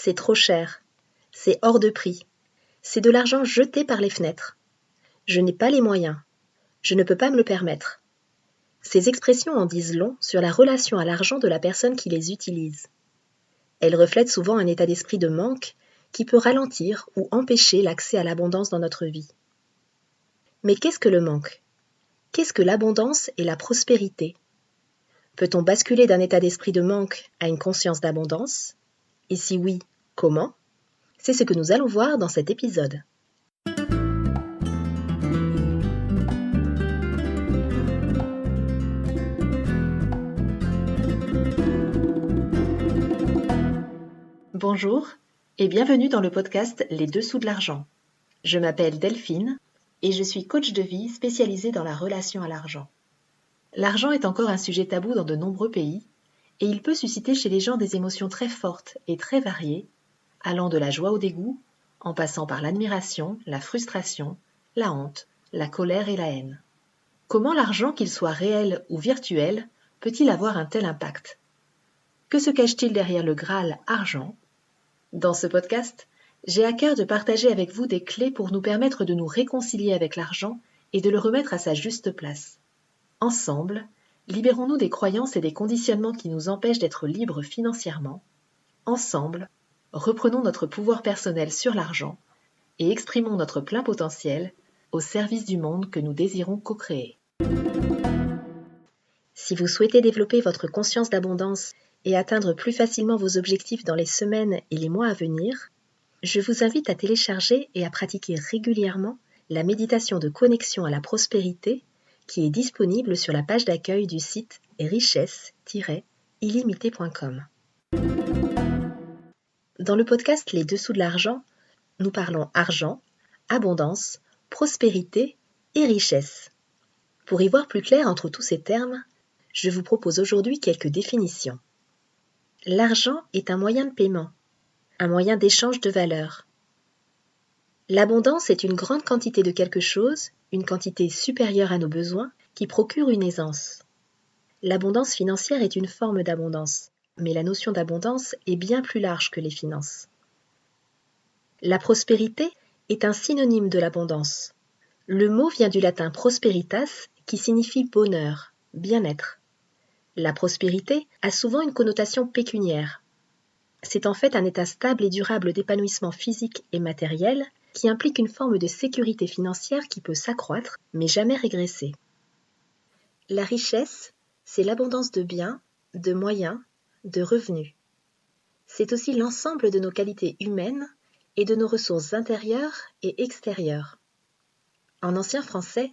c'est trop cher, c'est hors de prix, c'est de l'argent jeté par les fenêtres. Je n'ai pas les moyens, je ne peux pas me le permettre. Ces expressions en disent long sur la relation à l'argent de la personne qui les utilise. Elles reflètent souvent un état d'esprit de manque qui peut ralentir ou empêcher l'accès à l'abondance dans notre vie. Mais qu'est-ce que le manque ? Qu'est-ce que l'abondance et la prospérité ? Peut-on basculer d'un état d'esprit de manque à une conscience d'abondance ? Et si oui, comment ? C'est ce que nous allons voir dans cet épisode. Bonjour et bienvenue dans le podcast Les Dessous de l'argent. Je m'appelle Delphine et je suis coach de vie spécialisée dans la relation à l'argent. L'argent est encore un sujet tabou dans de nombreux pays et il peut susciter chez les gens des émotions très fortes et très variées, allant de la joie au dégoût, en passant par l'admiration, la frustration, la honte, la colère et la haine. Comment l'argent, qu'il soit réel ou virtuel, peut-il avoir un tel impact ? Que se cache-t-il derrière le Graal argent ? Dans ce podcast, j'ai à cœur de partager avec vous des clés pour nous permettre de nous réconcilier avec l'argent et de le remettre à sa juste place. Ensemble, libérons-nous des croyances et des conditionnements qui nous empêchent d'être libres financièrement. Ensemble, reprenons notre pouvoir personnel sur l'argent et exprimons notre plein potentiel au service du monde que nous désirons co-créer. Si vous souhaitez développer votre conscience d'abondance et atteindre plus facilement vos objectifs dans les semaines et les mois à venir, je vous invite à télécharger et à pratiquer régulièrement la méditation de connexion à la prospérité qui est disponible sur la page d'accueil du site richesse-illimité.com. Dans le podcast Les Dessous de l'argent, nous parlons argent, abondance, prospérité et richesse. Pour y voir plus clair entre tous ces termes, je vous propose aujourd'hui quelques définitions. L'argent est un moyen de paiement, un moyen d'échange de valeurs. L'abondance est une grande quantité de quelque chose, une quantité supérieure à nos besoins, qui procure une aisance. L'abondance financière est une forme d'abondance, mais la notion d'abondance est bien plus large que les finances. La prospérité est un synonyme de l'abondance. Le mot vient du latin prosperitas, qui signifie bonheur, bien-être. La prospérité a souvent une connotation pécuniaire. C'est en fait un état stable et durable d'épanouissement physique et matériel qui implique une forme de sécurité financière qui peut s'accroître, mais jamais régresser. La richesse, c'est l'abondance de biens, de moyens, de revenus. C'est aussi l'ensemble de nos qualités humaines et de nos ressources intérieures et extérieures. En ancien français,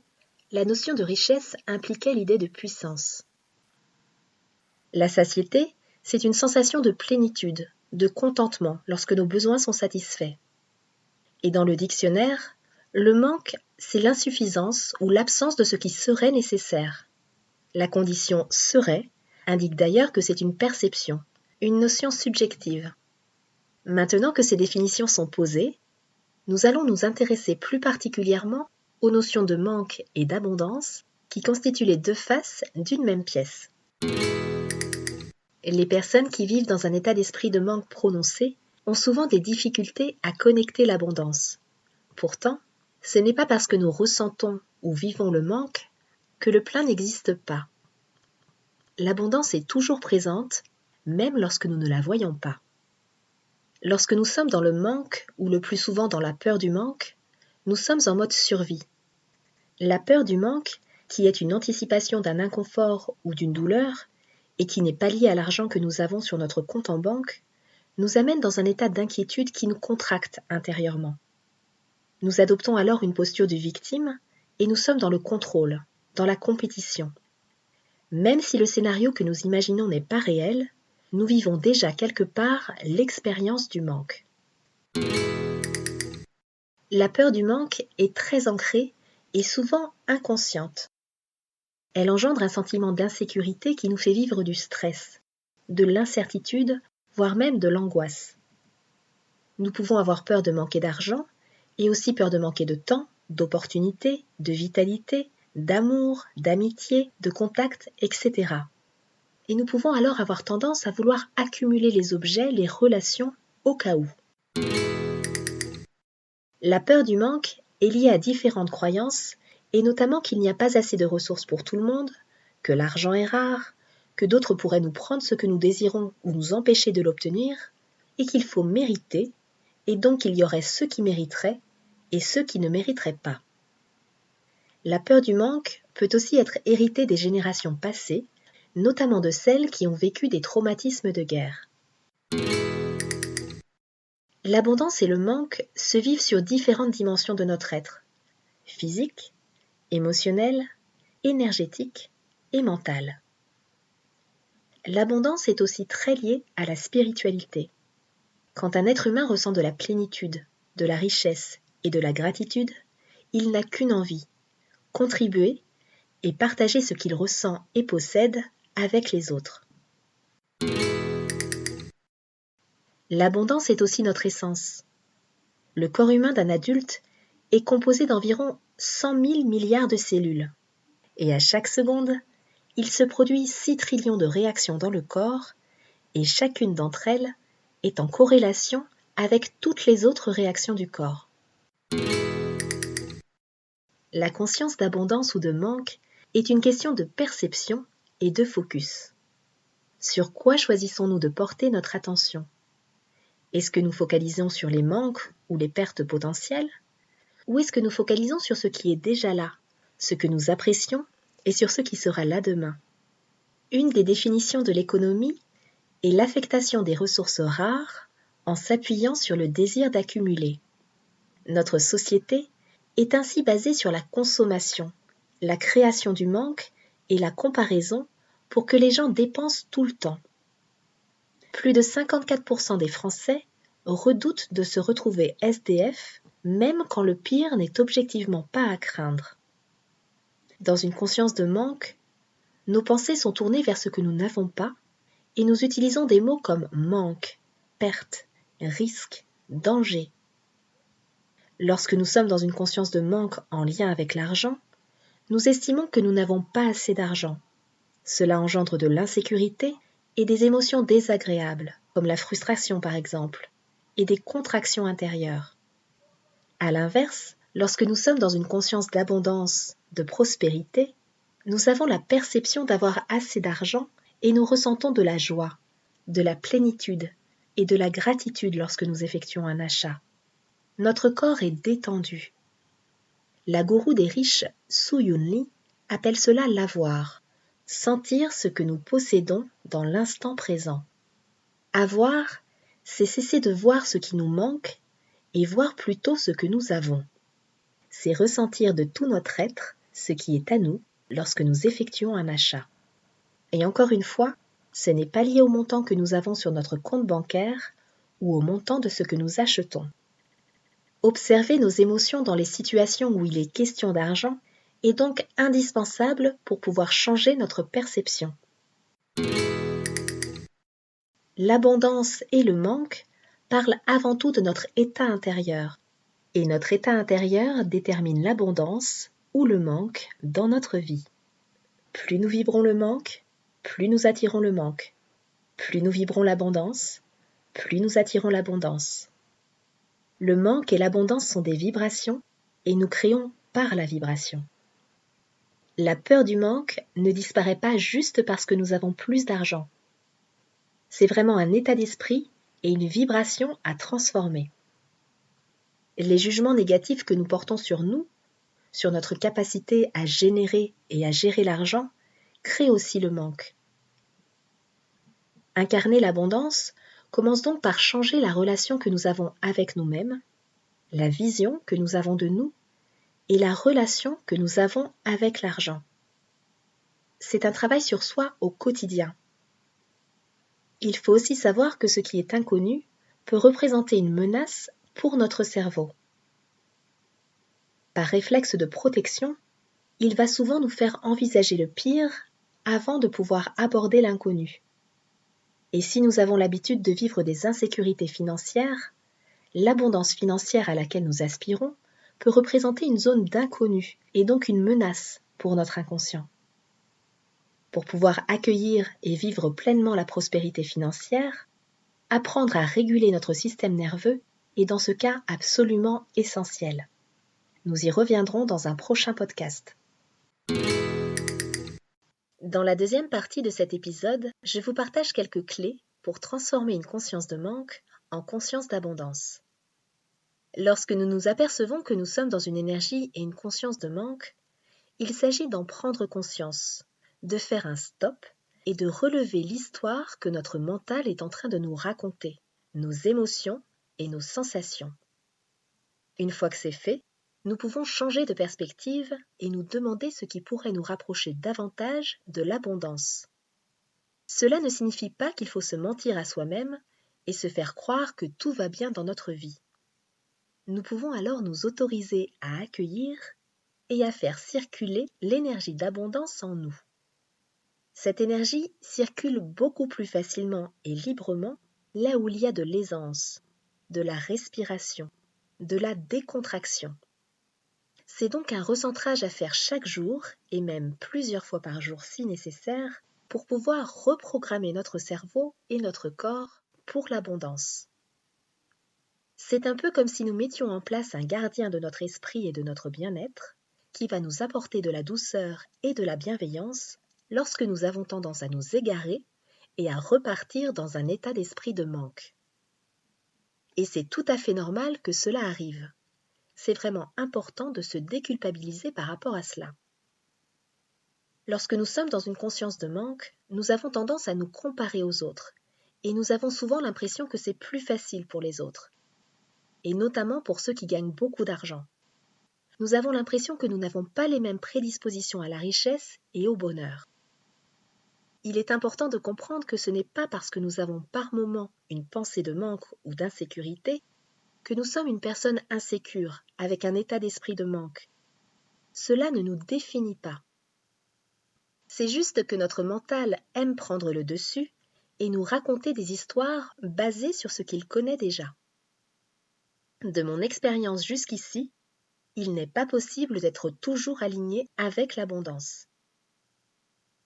la notion de richesse impliquait l'idée de puissance. La satiété, c'est une sensation de plénitude, de contentement lorsque nos besoins sont satisfaits. Et dans le dictionnaire, le manque, c'est l'insuffisance ou l'absence de ce qui serait nécessaire. La condition « serait » indique d'ailleurs que c'est une perception, une notion subjective. Maintenant que ces définitions sont posées, nous allons nous intéresser plus particulièrement aux notions de manque et d'abondance qui constituent les deux faces d'une même pièce. Les personnes qui vivent dans un état d'esprit de manque prononcé ont souvent des difficultés à connecter l'abondance. Pourtant, ce n'est pas parce que nous ressentons ou vivons le manque que le plein n'existe pas. L'abondance est toujours présente, même lorsque nous ne la voyons pas. Lorsque nous sommes dans le manque, ou le plus souvent dans la peur du manque, nous sommes en mode survie. La peur du manque, qui est une anticipation d'un inconfort ou d'une douleur, et qui n'est pas liée à l'argent que nous avons sur notre compte en banque, nous amène dans un état d'inquiétude qui nous contracte intérieurement. Nous adoptons alors une posture de victime et nous sommes dans le contrôle, dans la compétition. Même si le scénario que nous imaginons n'est pas réel, nous vivons déjà quelque part l'expérience du manque. La peur du manque est très ancrée et souvent inconsciente. Elle engendre un sentiment d'insécurité qui nous fait vivre du stress, de l'incertitude, voire même de l'angoisse. Nous pouvons avoir peur de manquer d'argent et aussi peur de manquer de temps, d'opportunités, de vitalité, d'amour, d'amitié, de contact, etc. Et nous pouvons alors avoir tendance à vouloir accumuler les objets, les relations au cas où. La peur du manque est liée à différentes croyances, et notamment qu'il n'y a pas assez de ressources pour tout le monde, que l'argent est rare, que d'autres pourraient nous prendre ce que nous désirons ou nous empêcher de l'obtenir, et qu'il faut mériter, et donc il y aurait ceux qui mériteraient et ceux qui ne mériteraient pas. La peur du manque peut aussi être héritée des générations passées, notamment de celles qui ont vécu des traumatismes de guerre. L'abondance et le manque se vivent sur différentes dimensions de notre être, physique, émotionnelle, énergétique et mentale. L'abondance est aussi très liée à la spiritualité. Quand un être humain ressent de la plénitude, de la richesse et de la gratitude, il n'a qu'une envie, contribuer et partager ce qu'il ressent et possède avec les autres. L'abondance est aussi notre essence. Le corps humain d'un adulte est composé d'environ 100 000 milliards de cellules. Et à chaque seconde, il se produit 6 trillions de réactions dans le corps, et chacune d'entre elles est en corrélation avec toutes les autres réactions du corps. La conscience d'abondance ou de manque est une question de perception et de focus. Sur quoi choisissons-nous de porter notre attention ? Est-ce que nous focalisons sur les manques ou les pertes potentielles ? Ou est-ce que nous focalisons sur ce qui est déjà là, ce que nous apprécions et sur ce qui sera là demain ? Une des définitions de l'économie est l'affectation des ressources rares en s'appuyant sur le désir d'accumuler. Notre société est ainsi basée sur la consommation, la création du manque et la comparaison pour que les gens dépensent tout le temps. Plus de 54% des Français redoutent de se retrouver SDF, même quand le pire n'est objectivement pas à craindre. Dans une conscience de manque, nos pensées sont tournées vers ce que nous n'avons pas et nous utilisons des mots comme manque, perte, risque, danger. Lorsque nous sommes dans une conscience de manque en lien avec l'argent, nous estimons que nous n'avons pas assez d'argent. Cela engendre de l'insécurité et des émotions désagréables, comme la frustration par exemple, et des contractions intérieures. À l'inverse, lorsque nous sommes dans une conscience d'abondance, de prospérité, nous avons la perception d'avoir assez d'argent et nous ressentons de la joie, de la plénitude et de la gratitude lorsque nous effectuons un achat. Notre corps est détendu. La gourou des riches, Su Yun Lee, appelle cela l'avoir, sentir ce que nous possédons dans l'instant présent. Avoir, c'est cesser de voir ce qui nous manque et voir plutôt ce que nous avons. C'est ressentir de tout notre être ce qui est à nous lorsque nous effectuons un achat. Et encore une fois, ce n'est pas lié au montant que nous avons sur notre compte bancaire ou au montant de ce que nous achetons. Observer nos émotions dans les situations où il est question d'argent est donc indispensable pour pouvoir changer notre perception. L'abondance et le manque parlent avant tout de notre état intérieur. Et notre état intérieur détermine l'abondance ou le manque dans notre vie. Plus nous vibrons le manque, plus nous attirons le manque. Plus nous vibrons l'abondance, plus nous attirons l'abondance. Le manque et l'abondance sont des vibrations et nous créons par la vibration. La peur du manque ne disparaît pas juste parce que nous avons plus d'argent. C'est vraiment un état d'esprit et une vibration à transformer. Les jugements négatifs que nous portons sur nous, sur notre capacité à générer et à gérer l'argent, créent aussi le manque. Incarner l'abondance commence donc par changer la relation que nous avons avec nous-mêmes, la vision que nous avons de nous et la relation que nous avons avec l'argent. C'est un travail sur soi au quotidien. Il faut aussi savoir que ce qui est inconnu peut représenter une menace pour notre cerveau. Par réflexe de protection, il va souvent nous faire envisager le pire avant de pouvoir aborder l'inconnu. Et si nous avons l'habitude de vivre des insécurités financières, l'abondance financière à laquelle nous aspirons peut représenter une zone d'inconnu et donc une menace pour notre inconscient. Pour pouvoir accueillir et vivre pleinement la prospérité financière, apprendre à réguler notre système nerveux est dans ce cas absolument essentiel. Nous y reviendrons dans un prochain podcast. Dans la deuxième partie de cet épisode, je vous partage quelques clés pour transformer une conscience de manque en conscience d'abondance. Lorsque nous nous apercevons que nous sommes dans une énergie et une conscience de manque, il s'agit d'en prendre conscience, de faire un stop et de relever l'histoire que notre mental est en train de nous raconter, nos émotions et nos sensations. Une fois que c'est fait, nous pouvons changer de perspective et nous demander ce qui pourrait nous rapprocher davantage de l'abondance. Cela ne signifie pas qu'il faut se mentir à soi-même et se faire croire que tout va bien dans notre vie. Nous pouvons alors nous autoriser à accueillir et à faire circuler l'énergie d'abondance en nous. Cette énergie circule beaucoup plus facilement et librement là où il y a de l'aisance, de la respiration, de la décontraction. C'est donc un recentrage à faire chaque jour et même plusieurs fois par jour si nécessaire pour pouvoir reprogrammer notre cerveau et notre corps pour l'abondance. C'est un peu comme si nous mettions en place un gardien de notre esprit et de notre bien-être qui va nous apporter de la douceur et de la bienveillance lorsque nous avons tendance à nous égarer et à repartir dans un état d'esprit de manque. Et c'est tout à fait normal que cela arrive. C'est vraiment important de se déculpabiliser par rapport à cela. Lorsque nous sommes dans une conscience de manque, nous avons tendance à nous comparer aux autres, et nous avons souvent l'impression que c'est plus facile pour les autres, et notamment pour ceux qui gagnent beaucoup d'argent. Nous avons l'impression que nous n'avons pas les mêmes prédispositions à la richesse et au bonheur. Il est important de comprendre que ce n'est pas parce que nous avons par moments une pensée de manque ou d'insécurité que nous sommes une personne insécure, avec un état d'esprit de manque. Cela ne nous définit pas. C'est juste que notre mental aime prendre le dessus et nous raconter des histoires basées sur ce qu'il connaît déjà. De mon expérience jusqu'ici, il n'est pas possible d'être toujours aligné avec l'abondance.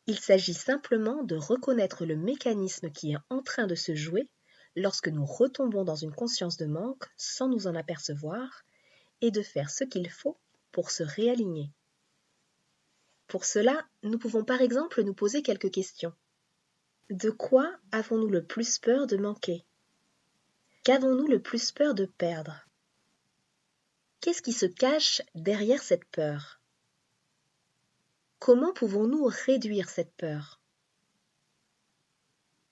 Il s'agit simplement de reconnaître le mécanisme qui est en train de se jouer lorsque nous retombons dans une conscience de manque sans nous en apercevoir et de faire ce qu'il faut pour se réaligner. Pour cela, nous pouvons par exemple nous poser quelques questions. De quoi avons-nous le plus peur de manquer ? Qu'avons-nous le plus peur de perdre ? Qu'est-ce qui se cache derrière cette peur ? Comment pouvons-nous réduire cette peur ?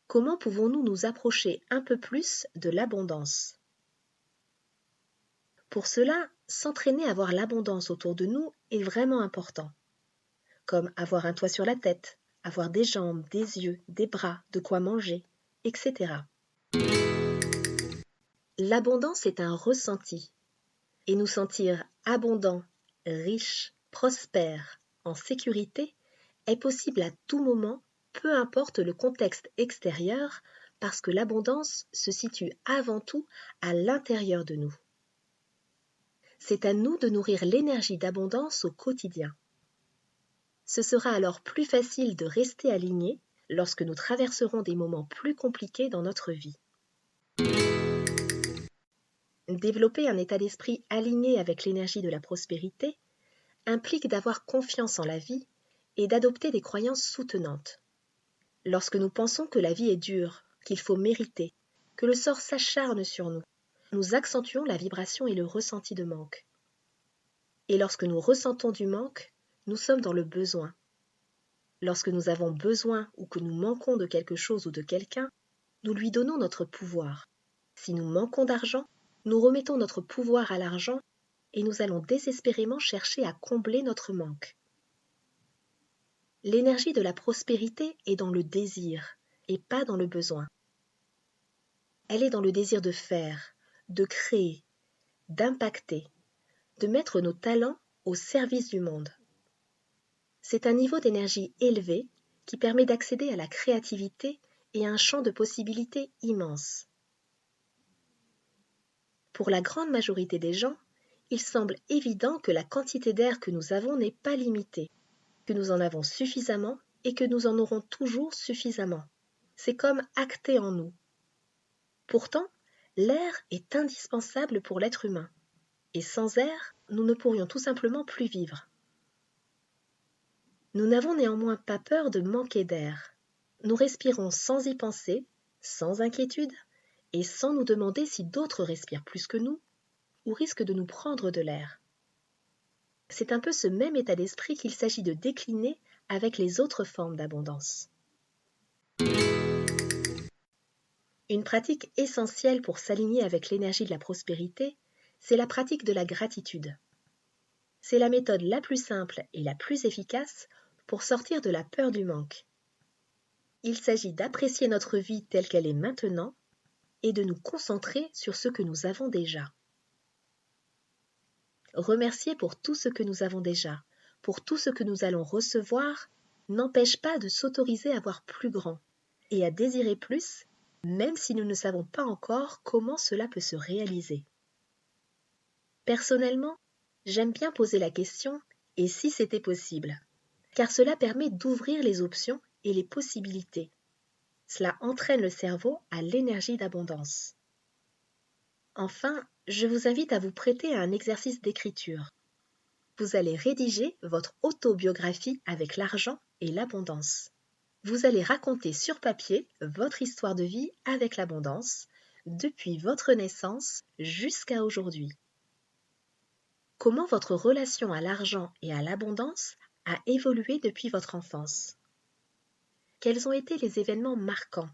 Comment pouvons-nous nous approcher un peu plus de l'abondance ? Pour cela, s'entraîner à voir l'abondance autour de nous est vraiment important, comme avoir un toit sur la tête, avoir des jambes, des yeux, des bras, de quoi manger, etc. L'abondance est un ressenti, et nous sentir abondant, riche, prospère, en sécurité est possible à tout moment, peu importe le contexte extérieur, parce que l'abondance se situe avant tout à l'intérieur de nous. C'est à nous de nourrir l'énergie d'abondance au quotidien. Ce sera alors plus facile de rester aligné lorsque nous traverserons des moments plus compliqués dans notre vie. Développer un état d'esprit aligné avec l'énergie de la prospérité implique d'avoir confiance en la vie et d'adopter des croyances soutenantes. Lorsque nous pensons que la vie est dure, qu'il faut mériter, que le sort s'acharne sur nous, nous accentuons la vibration et le ressenti de manque. Et lorsque nous ressentons du manque, nous sommes dans le besoin. Lorsque nous avons besoin ou que nous manquons de quelque chose ou de quelqu'un, nous lui donnons notre pouvoir. Si nous manquons d'argent, nous remettons notre pouvoir à l'argent et nous allons désespérément chercher à combler notre manque. L'énergie de la prospérité est dans le désir et pas dans le besoin. Elle est dans le désir de faire, de créer, d'impacter, de mettre nos talents au service du monde. C'est un niveau d'énergie élevé qui permet d'accéder à la créativité et à un champ de possibilités immense. Pour la grande majorité des gens, il semble évident que la quantité d'air que nous avons n'est pas limitée, que nous en avons suffisamment et que nous en aurons toujours suffisamment. C'est comme acté en nous. Pourtant, l'air est indispensable pour l'être humain, et sans air, nous ne pourrions tout simplement plus vivre. Nous n'avons néanmoins pas peur de manquer d'air. Nous respirons sans y penser, sans inquiétude, et sans nous demander si d'autres respirent plus que nous ou risquent de nous prendre de l'air. C'est un peu ce même état d'esprit qu'il s'agit de décliner avec les autres formes d'abondance. Une pratique essentielle pour s'aligner avec l'énergie de la prospérité, c'est la pratique de la gratitude. C'est la méthode la plus simple et la plus efficace pour sortir de la peur du manque. Il s'agit d'apprécier notre vie telle qu'elle est maintenant et de nous concentrer sur ce que nous avons déjà. Remercier pour tout ce que nous avons déjà, pour tout ce que nous allons recevoir, n'empêche pas de s'autoriser à voir plus grand et à désirer plus, même si nous ne savons pas encore comment cela peut se réaliser. Personnellement, j'aime bien poser la question « et si c'était possible ?» car cela permet d'ouvrir les options et les possibilités. Cela entraîne le cerveau à l'énergie d'abondance. Enfin, je vous invite à vous prêter à un exercice d'écriture. Vous allez rédiger votre autobiographie avec l'argent et l'abondance. Vous allez raconter sur papier votre histoire de vie avec l'abondance, depuis votre naissance jusqu'à aujourd'hui. Comment votre relation à l'argent et à l'abondance a évolué depuis votre enfance? Quels ont été les événements marquants?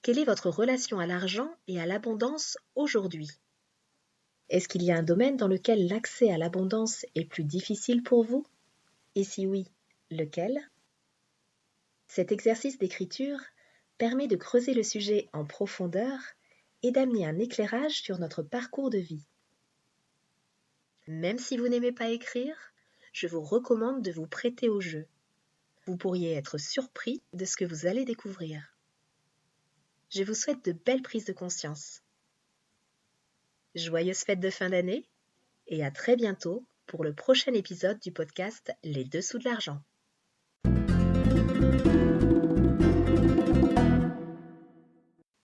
Quelle est votre relation à l'argent et à l'abondance aujourd'hui? Est-ce qu'il y a un domaine dans lequel l'accès à l'abondance est plus difficile pour vous? Et si oui, lequel? Cet exercice d'écriture permet de creuser le sujet en profondeur et d'amener un éclairage sur notre parcours de vie. Même si vous n'aimez pas écrire, je vous recommande de vous prêter au jeu. Vous pourriez être surpris de ce que vous allez découvrir. Je vous souhaite de belles prises de conscience. Joyeuses fêtes de fin d'année et à très bientôt pour le prochain épisode du podcast Les Dessous de l'argent.